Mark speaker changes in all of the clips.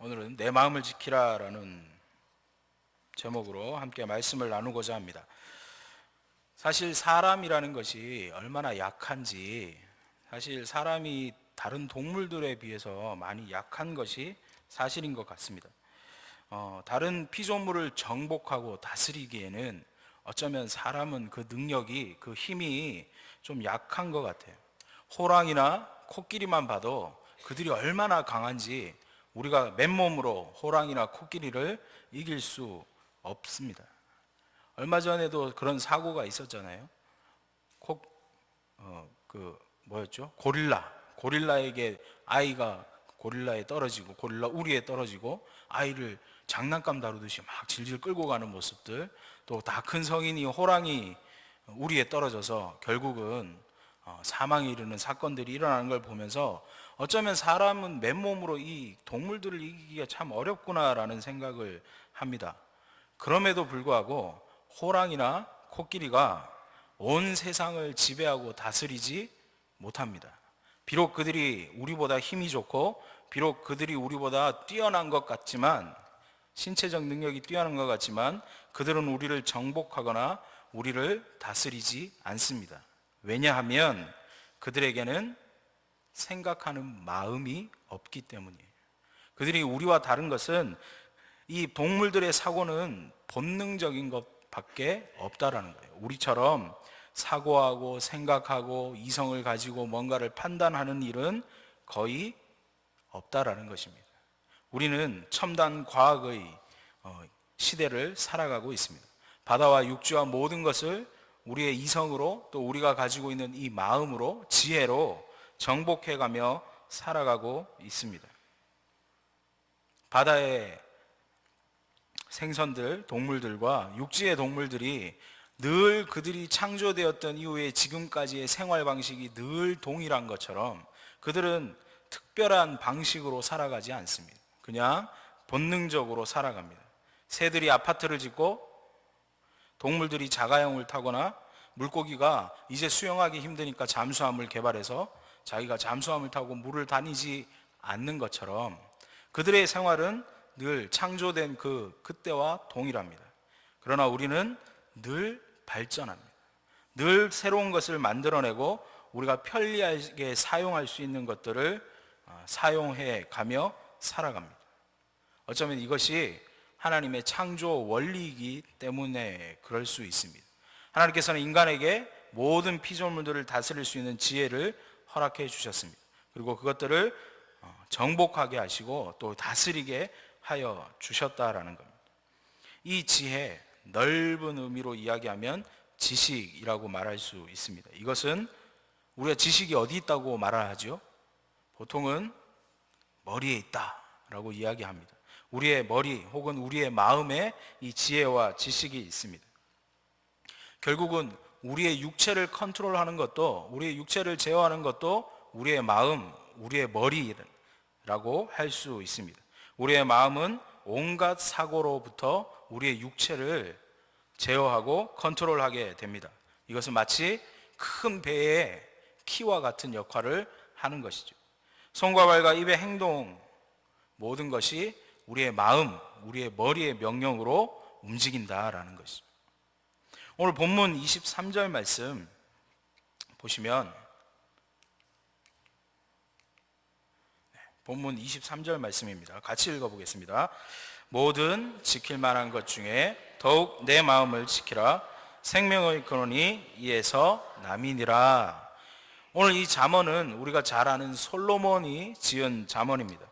Speaker 1: 오늘은 내 마음을 지키라라는 제목으로 함께 말씀을 나누고자 합니다. 사실 사람이라는 것이 얼마나 약한지, 사실 사람이 다른 동물들에 비해서 많이 약한 것이 사실인 것 같습니다. 다른 피조물을 정복하고 다스리기에는 어쩌면 사람은 그 능력이, 그 힘이 좀 약한 것 같아요. 호랑이나 코끼리만 봐도 그들이 얼마나 강한지 우리가 맨몸으로 호랑이나 코끼리를 이길 수 없습니다. 얼마 전에도 그런 사고가 있었잖아요. 고릴라에게 아이가 고릴라에 떨어지고, 고릴라 우리에 떨어지고, 아이를 장난감 다루듯이 막 질질 끌고 가는 모습들, 또 다 큰 성인이 호랑이 우리에 떨어져서 결국은 사망에 이르는 사건들이 일어나는 걸 보면서 어쩌면 사람은 맨몸으로 이 동물들을 이기기가 참 어렵구나라는 생각을 합니다. 그럼에도 불구하고 호랑이나 코끼리가 온 세상을 지배하고 다스리지 못합니다. 비록 그들이 우리보다 힘이 좋고, 비록 그들이 우리보다 뛰어난 것 같지만, 신체적 능력이 뛰어난 것 같지만, 그들은 우리를 정복하거나 우리를 다스리지 않습니다. 왜냐하면 그들에게는 생각하는 마음이 없기 때문이에요. 그들이 우리와 다른 것은 이 동물들의 사고는 본능적인 것밖에 없다라는 거예요. 우리처럼 사고하고 생각하고 이성을 가지고 뭔가를 판단하는 일은 거의 없다라는 것입니다. 우리는 첨단 과학의 시대를 살아가고 있습니다. 바다와 육지와 모든 것을 우리의 이성으로, 또 우리가 가지고 있는 이 마음으로, 지혜로 정복해가며 살아가고 있습니다. 바다의 생선들, 동물들과 육지의 동물들이 늘 그들이 창조되었던 이후에 지금까지의 생활 방식이 늘 동일한 것처럼 그들은 특별한 방식으로 살아가지 않습니다. 그냥 본능적으로 살아갑니다. 새들이 아파트를 짓고, 동물들이 자가용을 타거나, 물고기가 이제 수영하기 힘드니까 잠수함을 개발해서 자기가 잠수함을 타고 물을 다니지 않는 것처럼 그들의 생활은 늘 창조된 그때와 동일합니다. 그러나 우리는 늘 발전합니다. 늘 새로운 것을 만들어내고 우리가 편리하게 사용할 수 있는 것들을 사용해 가며 살아갑니다. 어쩌면 이것이 하나님의 창조 원리이기 때문에 그럴 수 있습니다. 하나님께서는 인간에게 모든 피조물들을 다스릴 수 있는 지혜를 허락해 주셨습니다. 그리고 그것들을 정복하게 하시고 또 다스리게 하여 주셨다라는 겁니다. 이 지혜, 넓은 의미로 이야기하면 지식이라고 말할 수 있습니다. 이것은 우리가 지식이 어디 있다고 말을 하죠? 보통은 머리에 있다라고 이야기합니다. 우리의 머리 혹은 우리의 마음에 이 지혜와 지식이 있습니다. 결국은 우리의 육체를 컨트롤하는 것도, 우리의 육체를 제어하는 것도 우리의 마음, 우리의 머리라고 할 수 있습니다. 우리의 마음은 온갖 사고로부터 우리의 육체를 제어하고 컨트롤하게 됩니다. 이것은 마치 큰 배의 키와 같은 역할을 하는 것이죠. 손과 발과 입의 행동, 모든 것이 우리의 마음, 우리의 머리의 명령으로 움직인다라는 것이죠. 오늘 본문 23절 말씀 보시면, 본문 23절 말씀입니다. 같이 읽어보겠습니다. 모든 지킬 만한 것 중에 더욱 내 마음을 지키라. 생명의 근원이 이에서 남이니라. 오늘 이 잠언은 우리가 잘 아는 솔로몬이 지은 잠언입니다.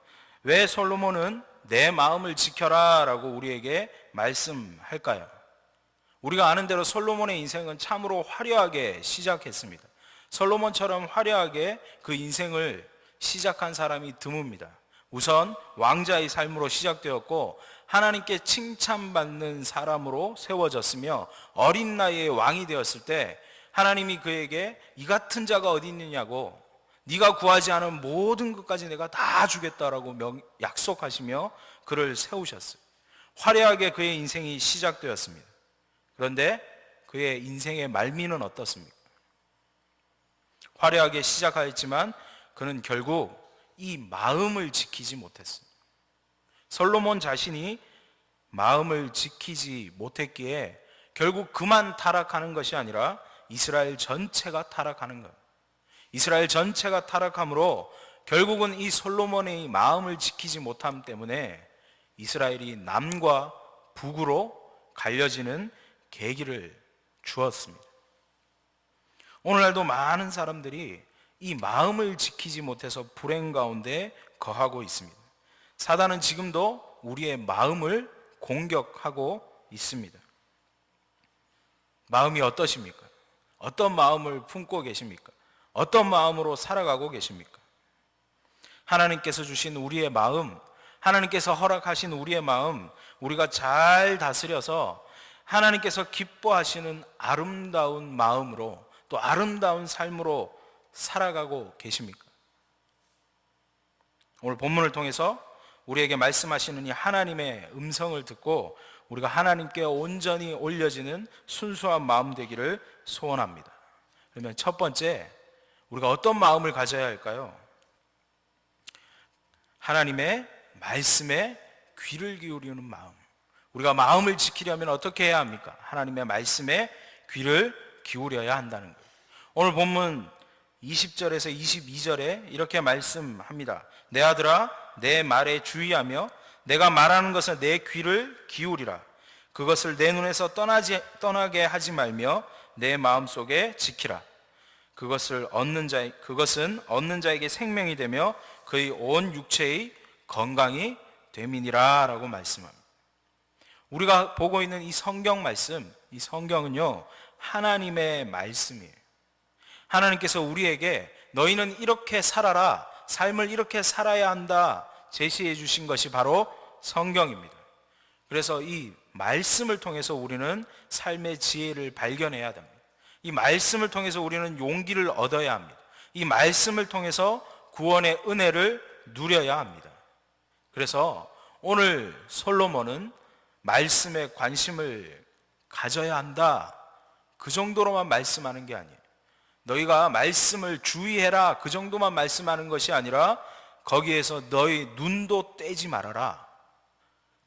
Speaker 1: 왜 솔로몬은 내 마음을 지켜라 라고 우리에게 말씀할까요? 우리가 아는 대로 솔로몬의 인생은 참으로 화려하게 시작했습니다. 솔로몬처럼 화려하게 그 인생을 시작한 사람이 드뭅니다. 우선 왕자의 삶으로 시작되었고 하나님께 칭찬받는 사람으로 세워졌으며, 어린 나이에 왕이 되었을 때 하나님이 그에게 이 같은 자가 어디 있느냐고, 네가 구하지 않은 모든 것까지 내가 다 주겠다라고 약속하시며 그를 세우셨어요. 화려하게 그의 인생이 시작되었습니다. 그런데 그의 인생의 말미는 어떻습니까? 화려하게 시작하였지만 그는 결국 이 마음을 지키지 못했습니다. 솔로몬 자신이 마음을 지키지 못했기에 결국 그만 타락하는 것이 아니라 이스라엘 전체가 타락하는 거예요. 이스라엘 전체가 타락함으로 결국은 이 솔로몬의 마음을 지키지 못함 때문에 이스라엘이 남과 북으로 갈려지는 계기를 주었습니다. 오늘날도 많은 사람들이 이 마음을 지키지 못해서 불행 가운데 거하고 있습니다. 사단은 지금도 우리의 마음을 공격하고 있습니다. 마음이 어떠십니까? 어떤 마음을 품고 계십니까? 어떤 마음으로 살아가고 계십니까? 하나님께서 주신 우리의 마음, 하나님께서 허락하신 우리의 마음, 우리가 잘 다스려서 하나님께서 기뻐하시는 아름다운 마음으로 또 아름다운 삶으로 살아가고 계십니까? 오늘 본문을 통해서 우리에게 말씀하시는 이 하나님의 음성을 듣고 우리가 하나님께 온전히 올려지는 순수한 마음 되기를 소원합니다. 그러면 첫 번째, 우리가 어떤 마음을 가져야 할까요? 하나님의 말씀에 귀를 기울이는 마음. 우리가 마음을 지키려면 어떻게 해야 합니까? 하나님의 말씀에 귀를 기울여야 한다는 거예요. 오늘 본문 20절에서 22절에 이렇게 말씀합니다. 내 아들아, 내 말에 주의하며 내가 말하는 것에 내 귀를 기울이라. 그것을 내 눈에서 떠나게 하지 말며 내 마음속에 지키라. 그것은 얻는 자에게 생명이 되며 그의 온 육체의 건강이 됨이니라 라고 말씀합니다. 우리가 보고 있는 이 성경 말씀, 이 성경은요 하나님의 말씀이에요. 하나님께서 우리에게 너희는 이렇게 살아라, 삶을 이렇게 살아야 한다 제시해 주신 것이 바로 성경입니다. 그래서 이 말씀을 통해서 우리는 삶의 지혜를 발견해야 됩니다. 이 말씀을 통해서 우리는 용기를 얻어야 합니다. 이 말씀을 통해서 구원의 은혜를 누려야 합니다. 그래서 오늘 솔로몬은 말씀에 관심을 가져야 한다, 그 정도로만 말씀하는 게 아니에요. 너희가 말씀을 주의해라, 그 정도만 말씀하는 것이 아니라 거기에서 너희 눈도 떼지 말아라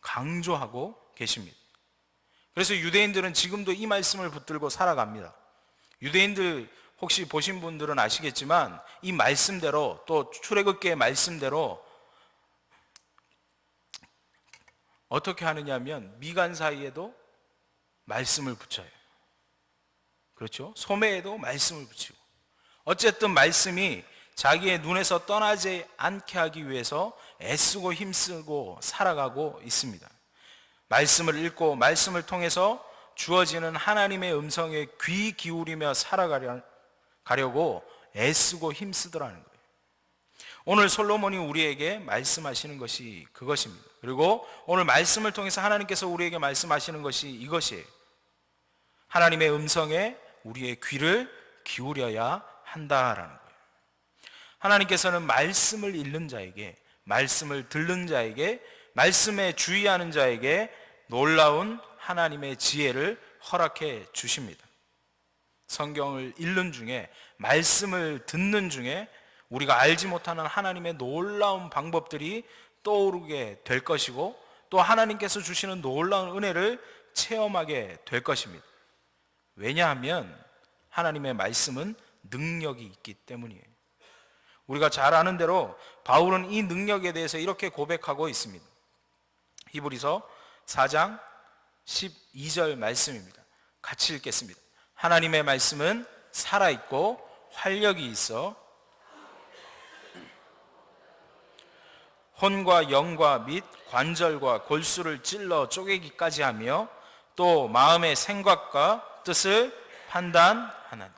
Speaker 1: 강조하고 계십니다. 그래서 유대인들은 지금도 이 말씀을 붙들고 살아갑니다. 유대인들 혹시 보신 분들은 아시겠지만 이 말씀대로, 또 출애굽기의 말씀대로 어떻게 하느냐면 미간 사이에도 말씀을 붙여요. 그렇죠? 소매에도 말씀을 붙이고, 어쨌든 말씀이 자기의 눈에서 떠나지 않게 하기 위해서 애쓰고 힘쓰고 살아가고 있습니다. 말씀을 읽고 말씀을 통해서 주어지는 하나님의 음성에 귀 기울이며 살아가려고 애쓰고 힘쓰더라는 거예요. 오늘 솔로몬이 우리에게 말씀하시는 것이 그것입니다. 그리고 오늘 말씀을 통해서 하나님께서 우리에게 말씀하시는 것이 이것이에요. 하나님의 음성에 우리의 귀를 기울여야 한다라는 거예요. 하나님께서는 말씀을 읽는 자에게, 말씀을 듣는 자에게, 말씀에 주의하는 자에게 놀라운 하나님의 지혜를 허락해 주십니다. 성경을 읽는 중에, 말씀을 듣는 중에 우리가 알지 못하는 하나님의 놀라운 방법들이 떠오르게 될 것이고, 또 하나님께서 주시는 놀라운 은혜를 체험하게 될 것입니다. 왜냐하면 하나님의 말씀은 능력이 있기 때문이에요. 우리가 잘 아는 대로 바울은 이 능력에 대해서 이렇게 고백하고 있습니다. 히브리서 4장 12절 말씀입니다. 같이 읽겠습니다. 하나님의 말씀은 살아있고 활력이 있어 혼과 영과 및 관절과 골수를 찔러 쪼개기까지 하며 또 마음의 생각과 뜻을 판단하나니.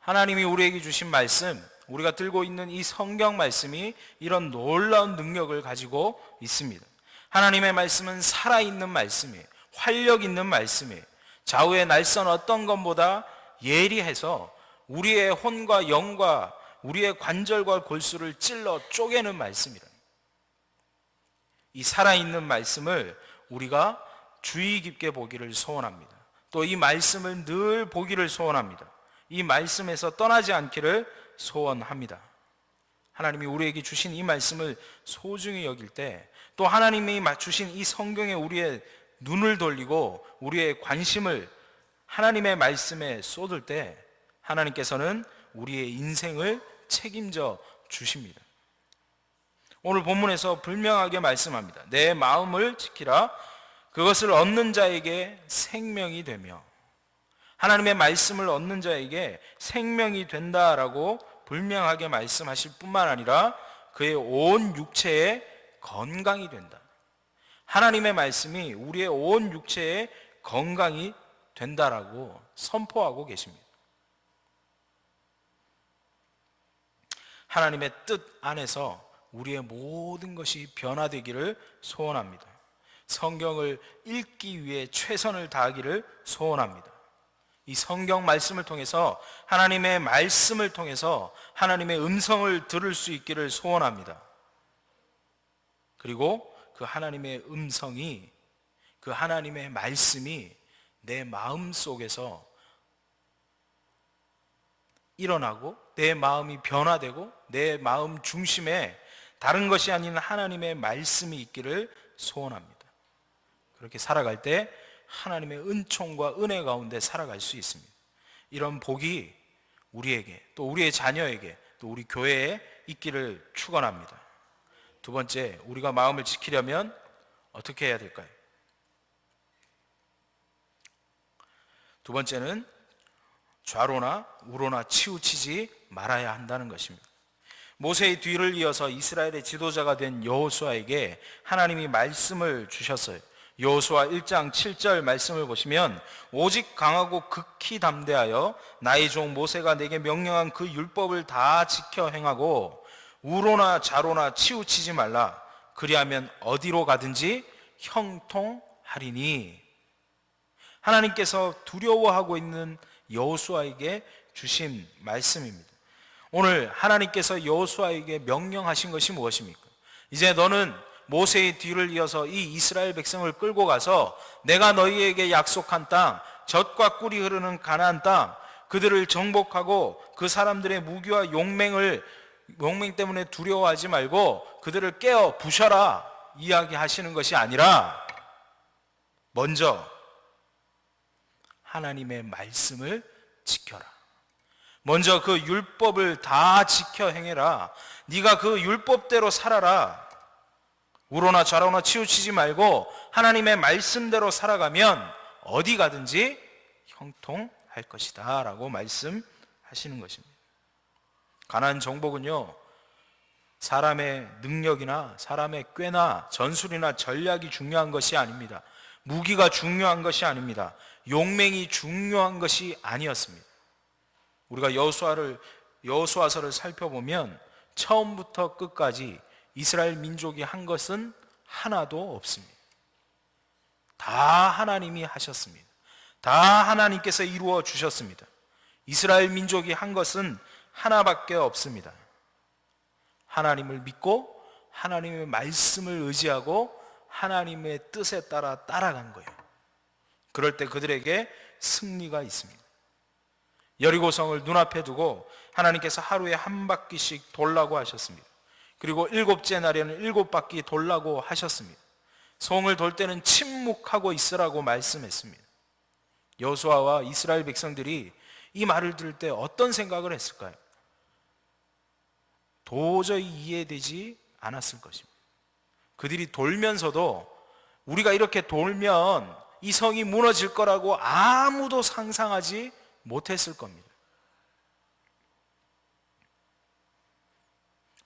Speaker 1: 하나님이 우리에게 주신 말씀, 우리가 들고 있는 이 성경 말씀이 이런 놀라운 능력을 가지고 있습니다. 하나님의 말씀은 살아있는 말씀이에요. 활력 있는 말씀이에요. 좌우의 날선 어떤 것보다 예리해서 우리의 혼과 영과 우리의 관절과 골수를 찔러 쪼개는 말씀이라. 이 살아있는 말씀을 우리가 주의 깊게 보기를 소원합니다. 또 이 말씀을 늘 보기를 소원합니다. 이 말씀에서 떠나지 않기를 소원합니다. 하나님이 우리에게 주신 이 말씀을 소중히 여길 때, 또 하나님이 주신 이 성경에 우리의 눈을 돌리고 우리의 관심을 하나님의 말씀에 쏟을 때 하나님께서는 우리의 인생을 책임져 주십니다. 오늘 본문에서 분명하게 말씀합니다. 내 마음을 지키라. 그것을 얻는 자에게 생명이 되며, 하나님의 말씀을 얻는 자에게 생명이 된다라고 분명하게 말씀하실 뿐만 아니라 그의 온 육체에 건강이 된다. 하나님의 말씀이 우리의 온 육체에 건강이 된다라고 선포하고 계십니다. 하나님의 뜻 안에서 우리의 모든 것이 변화되기를 소원합니다. 성경을 읽기 위해 최선을 다하기를 소원합니다. 이 성경 말씀을 통해서, 하나님의 말씀을 통해서 하나님의 음성을 들을 수 있기를 소원합니다. 그리고 그 하나님의 음성이, 그 하나님의 말씀이 내 마음 속에서 일어나고 내 마음이 변화되고 내 마음 중심에 다른 것이 아닌 하나님의 말씀이 있기를 소원합니다. 그렇게 살아갈 때 하나님의 은총과 은혜 가운데 살아갈 수 있습니다. 이런 복이 우리에게, 또 우리의 자녀에게, 또 우리 교회에 있기를 축원합니다. 두 번째, 우리가 마음을 지키려면 어떻게 해야 될까요? 두 번째는 좌로나 우로나 치우치지 말아야 한다는 것입니다. 모세의 뒤를 이어서 이스라엘의 지도자가 된 여호수아에게 하나님이 말씀을 주셨어요. 여호수아 1장 7절 말씀을 보시면, 오직 강하고 극히 담대하여 나의 종 모세가 내게 명령한 그 율법을 다 지켜 행하고 우로나 좌로나 치우치지 말라. 그리하면 어디로 가든지 형통하리니. 하나님께서 두려워하고 있는 여호수아에게 주신 말씀입니다. 오늘 하나님께서 여호수아에게 명령하신 것이 무엇입니까? 이제 너는 모세의 뒤를 이어서 이 이스라엘 백성을 끌고 가서 내가 너희에게 약속한 땅, 젖과 꿀이 흐르는 가나안 땅, 그들을 정복하고 그 사람들의 무기와 용맹 때문에 두려워하지 말고 그들을 깨어 부셔라 이야기하시는 것이 아니라, 먼저 하나님의 말씀을 지켜라. 먼저 그 율법을 다 지켜 행해라. 네가 그 율법대로 살아라. 우로나 좌로나 치우치지 말고 하나님의 말씀대로 살아가면 어디 가든지 형통할 것이다 라고 말씀하시는 것입니다. 가나안 정복은요, 사람의 능력이나 사람의 꾀나 전술이나 전략이 중요한 것이 아닙니다. 무기가 중요한 것이 아닙니다. 용맹이 중요한 것이 아니었습니다. 우리가 여호수아서를 살펴보면 처음부터 끝까지 이스라엘 민족이 한 것은 하나도 없습니다. 다 하나님이 하셨습니다. 다 하나님께서 이루어 주셨습니다. 이스라엘 민족이 한 것은 하나밖에 없습니다. 하나님을 믿고 하나님의 말씀을 의지하고 하나님의 뜻에 따라 따라간 거예요. 그럴 때 그들에게 승리가 있습니다. 여리고성을 눈앞에 두고 하나님께서 하루에 한 바퀴씩 돌라고 하셨습니다. 그리고 7째 날에는 7바퀴 돌라고 하셨습니다. 성을 돌 때는 침묵하고 있으라고 말씀했습니다. 여호수아와 이스라엘 백성들이 이 말을 들을 때 어떤 생각을 했을까요? 도저히 이해되지 않았을 것입니다. 그들이 돌면서도 우리가 이렇게 돌면 이 성이 무너질 거라고 아무도 상상하지 못했을 겁니다.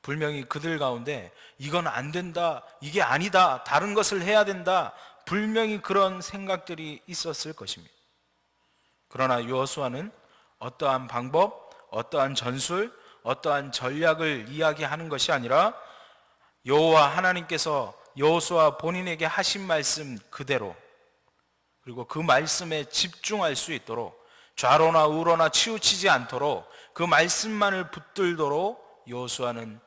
Speaker 1: 분명히 그들 가운데 이건 안 된다, 이게 아니다, 다른 것을 해야 된다, 분명히 그런 생각들이 있었을 것입니다. 그러나 여호수아는 어떠한 방법, 어떠한 전술, 어떠한 전략을 이야기하는 것이 아니라 여호와 하나님께서 여호수아 본인에게 하신 말씀 그대로, 그리고 그 말씀에 집중할 수 있도록, 좌로나 우로나 치우치지 않도록 그 말씀만을 붙들도록 여호수아는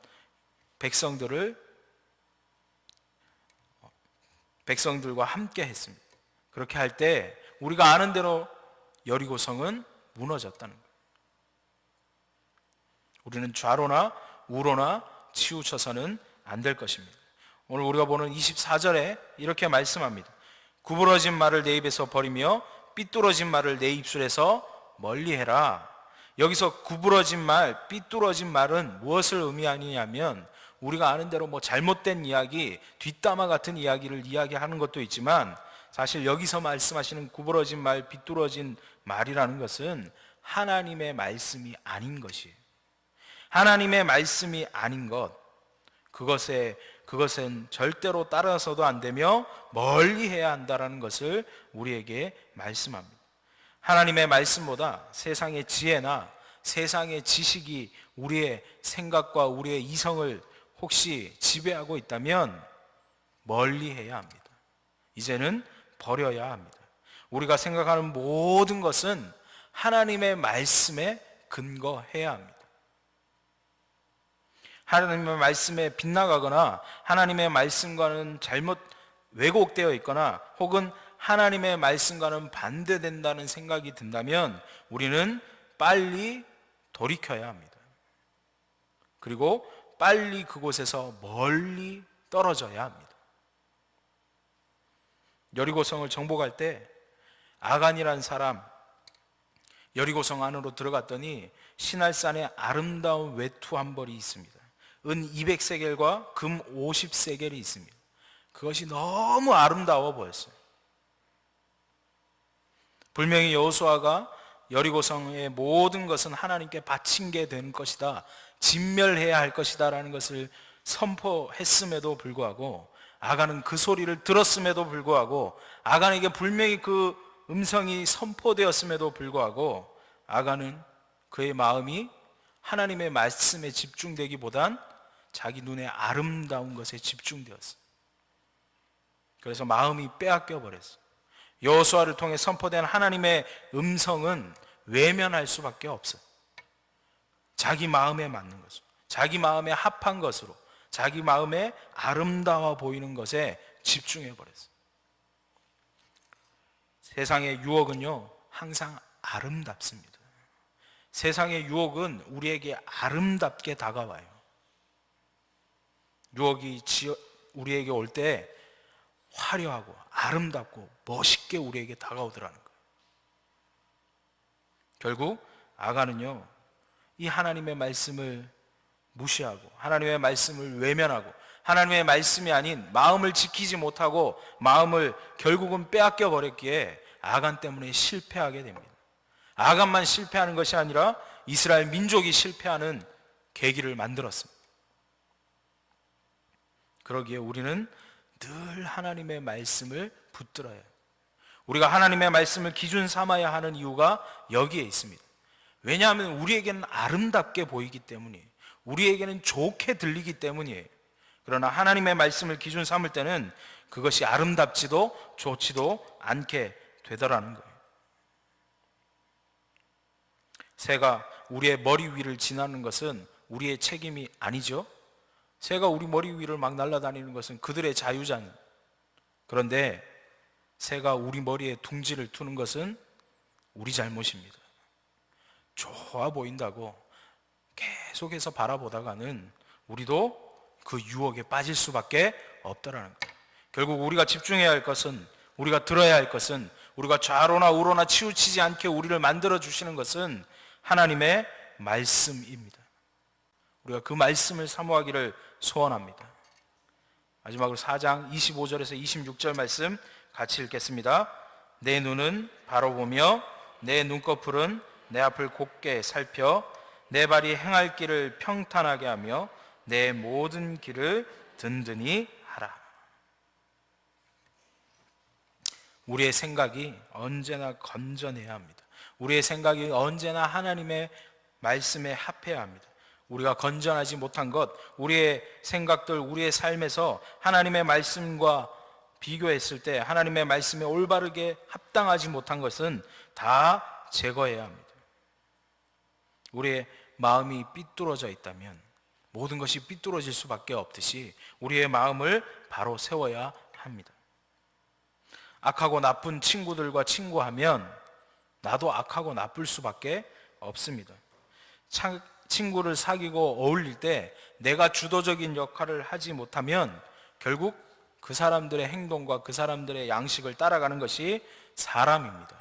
Speaker 1: 백성들과 함께 했습니다. 그렇게 할 때 우리가 아는 대로 여리고성은 무너졌다는 거예요. 우리는 좌로나 우러나 치우쳐서는 안 될 것입니다. 오늘 우리가 보는 24절에 이렇게 말씀합니다. 구부러진 말을 내 입에서 버리며 삐뚤어진 말을 내 입술에서 멀리해라. 여기서 구부러진 말, 삐뚤어진 말은 무엇을 의미하느냐면 우리가 아는 대로 잘못된 이야기, 뒷담화 같은 이야기를 이야기하는 것도 있지만 사실 여기서 말씀하시는 구부러진 말, 삐뚤어진 말이라는 것은 하나님의 말씀이 아닌 것이에요. 하나님의 말씀이 아닌 것, 그것은 절대로 따라서도 안 되며 멀리 해야 한다는 것을 우리에게 말씀합니다. 하나님의 말씀보다 세상의 지혜나 세상의 지식이 우리의 생각과 우리의 이성을 혹시 지배하고 있다면 멀리 해야 합니다. 이제는 버려야 합니다. 우리가 생각하는 모든 것은 하나님의 말씀에 근거해야 합니다. 하나님의 말씀에 빗나가거나 하나님의 말씀과는 잘못 왜곡되어 있거나 혹은 하나님의 말씀과는 반대된다는 생각이 든다면 우리는 빨리 돌이켜야 합니다. 그리고 빨리 그곳에서 멀리 떨어져야 합니다. 여리고성을 정복할 때 아간이라는 사람, 여리고성 안으로 들어갔더니 시날산에 아름다운 외투 한 벌이 있습니다. 은 200세겔과 금 50세겔이 있습니다. 그것이 너무 아름다워 보였어요. 분명히 여호수아가 여리고성의 모든 것은 하나님께 바친 게 된 것이다, 진멸해야 할 것이다 라는 것을 선포했음에도 불구하고 아간은 그 소리를 들었음에도 불구하고 아간에게 분명히 그 음성이 선포되었음에도 불구하고 아간은 그의 마음이 하나님의 말씀에 집중되기보단 자기 눈에 아름다운 것에 집중되었어요. 그래서 마음이 빼앗겨 버렸어요. 여호수아를 통해 선포된 하나님의 음성은 외면할 수밖에 없어요. 자기 마음에 맞는 것으로, 자기 마음에 합한 것으로, 자기 마음에 아름다워 보이는 것에 집중해 버렸어요. 세상의 유혹은요 항상 아름답습니다. 세상의 유혹은 우리에게 아름답게 다가와요. 유혹이 우리에게 올 때 화려하고 아름답고 멋있게 우리에게 다가오더라는 거예요. 결국 아간은요 이 하나님의 말씀을 무시하고 하나님의 말씀을 외면하고 하나님의 말씀이 아닌 마음을 지키지 못하고 마음을 결국은 빼앗겨 버렸기에 아간 때문에 실패하게 됩니다. 아간만 실패하는 것이 아니라 이스라엘 민족이 실패하는 계기를 만들었습니다. 그러기에 우리는 늘 하나님의 말씀을 붙들어야 해요. 우리가 하나님의 말씀을 기준 삼아야 하는 이유가 여기에 있습니다. 왜냐하면 우리에게는 아름답게 보이기 때문이에요. 우리에게는 좋게 들리기 때문이에요. 그러나 하나님의 말씀을 기준 삼을 때는 그것이 아름답지도 좋지도 않게 되더라는 거예요. 새가 우리의 머리 위를 지나는 것은 우리의 책임이 아니죠. 새가 우리 머리 위를 막 날아다니는 것은 그들의 자유잖아요. 그런데 새가 우리 머리에 둥지를 트는 것은 우리 잘못입니다. 좋아 보인다고 계속해서 바라보다가는 우리도 그 유혹에 빠질 수밖에 없다라는 거예요. 결국 우리가 집중해야 할 것은, 우리가 들어야 할 것은, 우리가 좌로나 우로나 치우치지 않게 우리를 만들어 주시는 것은 하나님의 말씀입니다. 우리가 그 말씀을 사모하기를 소원합니다. 마지막으로 4장 25절에서 26절 말씀 같이 읽겠습니다. 내 눈은 바로 보며 내 눈꺼풀은 내 앞을 곱게 살펴 내 발이 행할 길을 평탄하게 하며 내 모든 길을 든든히 하라. 우리의 생각이 언제나 건전해야 합니다. 우리의 생각이 언제나 하나님의 말씀에 합해야 합니다. 우리가 건전하지 못한 것, 우리의 생각들, 우리의 삶에서 하나님의 말씀과 비교했을 때 하나님의 말씀에 올바르게 합당하지 못한 것은 다 제거해야 합니다. 우리의 마음이 삐뚤어져 있다면 모든 것이 삐뚤어질 수밖에 없듯이 우리의 마음을 바로 세워야 합니다. 악하고 나쁜 친구들과 친구하면 나도 악하고 나쁠 수밖에 없습니다. 친구를 사귀고 어울릴 때 내가 주도적인 역할을 하지 못하면 결국 그 사람들의 행동과 그 사람들의 양식을 따라가는 것이 사람입니다.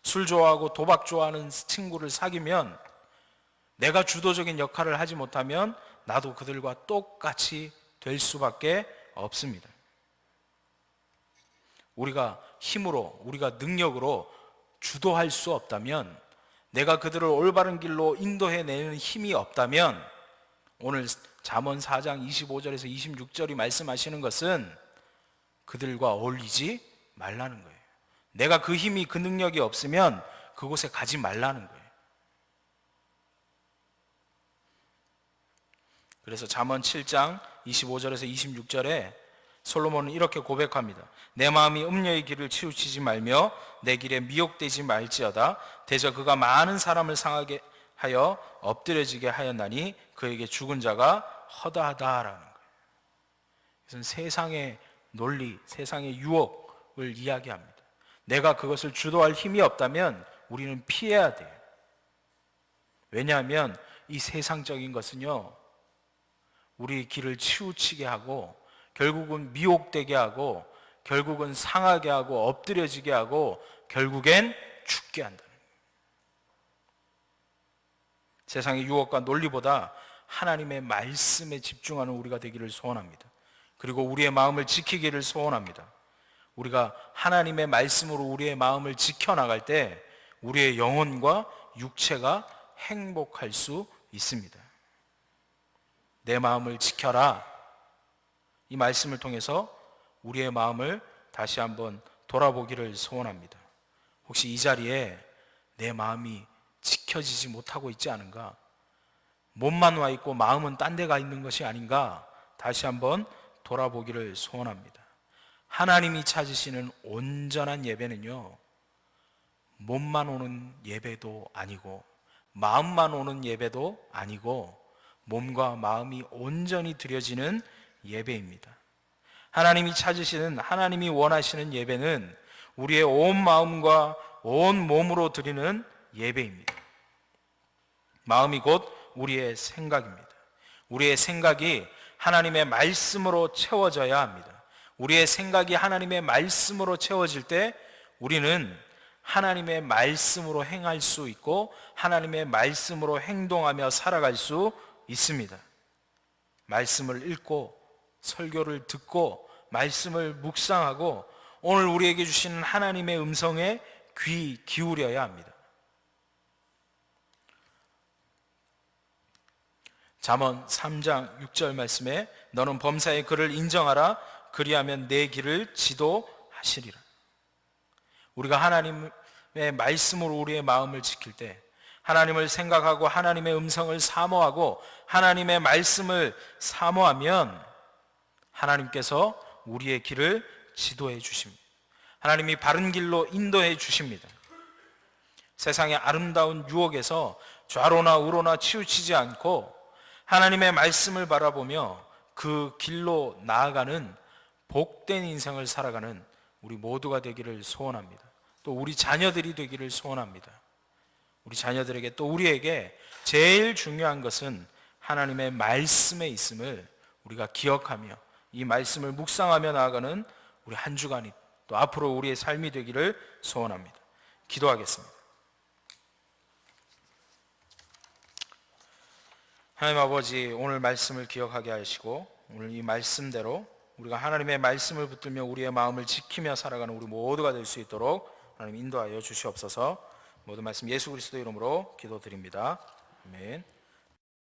Speaker 1: 술 좋아하고 도박 좋아하는 친구를 사귀면 내가 주도적인 역할을 하지 못하면 나도 그들과 똑같이 될 수밖에 없습니다. 우리가 힘으로, 우리가 능력으로 주도할 수 없다면, 내가 그들을 올바른 길로 인도해내는 힘이 없다면, 오늘 잠언 4장 25절에서 26절이 말씀하시는 것은 그들과 어울리지 말라는 거예요. 내가 그 힘이, 그 능력이 없으면 그곳에 가지 말라는 거예요. 그래서 잠언 7장 25절에서 26절에 솔로몬은 이렇게 고백합니다. 내 마음이 음녀의 길을 치우치지 말며 내 길에 미혹되지 말지어다. 대저 그가 많은 사람을 상하게 하여 엎드려지게 하였나니 그에게 죽은 자가 허다하다라는 거예요. 이것은 세상의 논리, 세상의 유혹을 이야기합니다. 내가 그것을 주도할 힘이 없다면 우리는 피해야 돼요. 왜냐하면 이 세상적인 것은요, 우리 길을 치우치게 하고 결국은 미혹되게 하고 결국은 상하게 하고 엎드려지게 하고 결국엔 죽게 한다는 거예요. 세상의 유혹과 논리보다 하나님의 말씀에 집중하는 우리가 되기를 소원합니다. 그리고 우리의 마음을 지키기를 소원합니다. 우리가 하나님의 말씀으로 우리의 마음을 지켜나갈 때 우리의 영혼과 육체가 행복할 수 있습니다. 내 마음을 지켜라. 이 말씀을 통해서 우리의 마음을 다시 한번 돌아보기를 소원합니다. 혹시 이 자리에 내 마음이 지켜지지 못하고 있지 않은가? 몸만 와 있고 마음은 딴 데 가 있는 것이 아닌가? 다시 한번 돌아보기를 소원합니다. 하나님이 찾으시는 온전한 예배는요, 몸만 오는 예배도 아니고 마음만 오는 예배도 아니고 몸과 마음이 온전히 드려지는 예배입니다. 하나님이 찾으시는, 하나님이 원하시는 예배는 우리의 온 마음과 온 몸으로 드리는 예배입니다. 마음이 곧 우리의 생각입니다. 우리의 생각이 하나님의 말씀으로 채워져야 합니다. 우리의 생각이 하나님의 말씀으로 채워질 때 우리는 하나님의 말씀으로 행할 수 있고 하나님의 말씀으로 행동하며 살아갈 수 있습니다. 말씀을 읽고 설교를 듣고 말씀을 묵상하고 오늘 우리에게 주시는 하나님의 음성에 귀 기울여야 합니다. 잠언 3장 6절 말씀에 너는 범사의 그를 인정하라. 그리하면 내 길을 지도하시리라. 우리가 하나님의 말씀으로 우리의 마음을 지킬 때, 하나님을 생각하고 하나님의 음성을 사모하고 하나님의 말씀을 사모하면 하나님께서 우리의 길을 지도해 주십니다. 하나님이 바른 길로 인도해 주십니다. 세상의 아름다운 유혹에서 좌로나 우로나 치우치지 않고 하나님의 말씀을 바라보며 그 길로 나아가는 복된 인생을 살아가는 우리 모두가 되기를 소원합니다. 또 우리 자녀들이 되기를 소원합니다. 우리 자녀들에게 또 우리에게 제일 중요한 것은 하나님의 말씀에 있음을 우리가 기억하며 이 말씀을 묵상하며 나아가는 우리 한 주간이 또 앞으로 우리의 삶이 되기를 소원합니다. 기도하겠습니다. 하나님 아버지, 오늘 말씀을 기억하게 하시고 오늘 이 말씀대로 우리가 하나님의 말씀을 붙들며 우리의 마음을 지키며 살아가는 우리 모두가 될 수 있도록 하나님 인도하여 주시옵소서. 모든 말씀 예수 그리스도 이름으로 기도드립니다. 아멘.